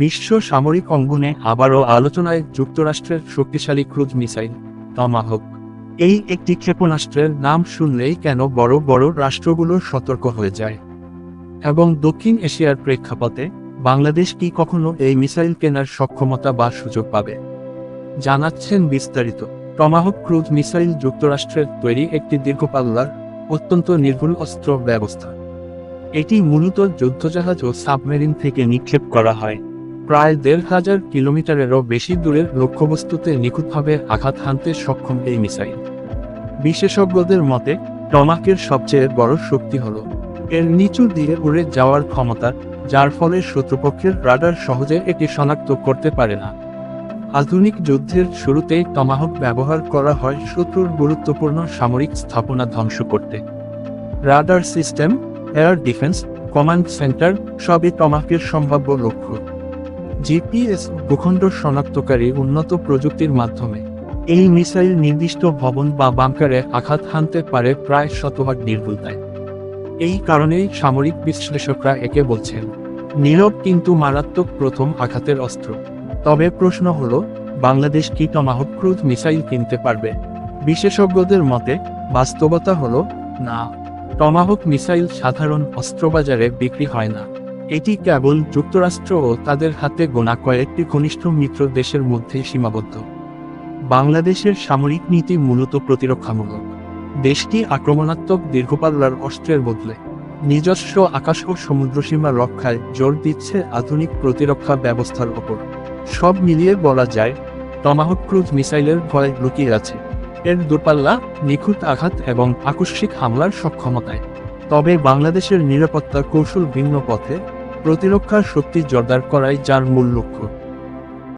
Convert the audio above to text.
বিশ্ব সামরিক অঙ্গনে আবারও আলোচনায় যুক্তরাষ্ট্রের শক্তিশালী ক্রুজ মিসাইল টমাহক। এই একটি ক্ষেপণাস্ত্রের নাম শুনলেই কেন বড় বড় রাষ্ট্রগুলো সতর্ক হয়ে যায়। এবং দক্ষিণ এশিয়ার প্রেক্ষাপটে বাংলাদেশ কি কখনো এই মিসাইল কেনার সক্ষমতা বা সুযোগ পাবে, জানাচ্ছেন বিস্তারিত। টমাহক ক্রুজ মিসাইল যুক্তরাষ্ট্রের তৈরি একটি দীর্ঘপাল্লার অত্যন্ত নির্ভুল অস্ত্র ব্যবস্থা। এটি মূলত যুদ্ধজাহাজ ও সাবমেরিন থেকে নিক্ষেপ করা হয়। প্রায় ১,৫০০ কিলোমিটারেরও বেশি দূরের লক্ষ্যবস্তুতে নিখুঁতভাবে আঘাত হানতে সক্ষম এই মিসাইল। বিশেষজ্ঞদের মতে টমাহকের সবচেয়ে বড় শক্তি হল এর নিচু দিয়ে উড়ে যাওয়ার ক্ষমতা, যার ফলে শত্রুপক্ষের রাডার সহজে এটি শনাক্ত করতে পারে না। আধুনিক যুদ্ধের শুরুতেই টমাহক ব্যবহার করা হয় শত্রুর গুরুত্বপূর্ণ সামরিক স্থাপনা ধ্বংস করতে। Radar system, air defence, command centre সবই টমাহকের সম্ভাব্য লক্ষ্য। জিপিএস ভূখণ্ড শনাক্তকারী উন্নত প্রযুক্তির মাধ্যমে এই মিসাইল নির্দিষ্ট ভবন বা বাংকারে আঘাত হানতে পারে প্রায় শতভাগ নির্ভুলতায়। এই কারণেই সামরিক বিশ্লেষকরা একে বলছেন নীরব কিন্তু মারাত্মক প্রথম আঘাতের অস্ত্র। তবে প্রশ্ন হল, বাংলাদেশ কি টমাহক ক্রুজ মিসাইল কিনতে পারবে? বিশেষজ্ঞদের মতে বাস্তবতা হল না। টমাহক মিসাইল সাধারণ অস্ত্রবাজারে বিক্রি হয় না। এটি কেবল যুক্তরাষ্ট্র ও তাদের হাতে গোনা কয়েকটি ঘনিষ্ঠ মিত্র দেশের মধ্যেই সীমাবদ্ধ। বাংলাদেশের সামরিক নীতি মূলত প্রতিরক্ষামূলক। দেশটি আক্রমণাত্মক দীর্ঘপাল্লার অস্ত্রের বদলে নিজস্ব আকাশ ও সমুদ্রসীমা রক্ষায় জোর দিচ্ছে আধুনিক প্রতিরক্ষা ব্যবস্থার ওপর। সব মিলিয়ে বলা যায়, টমাহক ক্রুজ মিসাইলের ভয় লুকিয়ে আছে এর দূরপাল্লা, নিখুঁত আঘাত এবং আকস্মিক হামলার সক্ষমতায়। তবে বাংলাদেশের নিরাপত্তা কৌশল ভিন্ন পথে, প্রতিরক্ষার শক্তি জোরদার করাই যার মূল লক্ষ্য।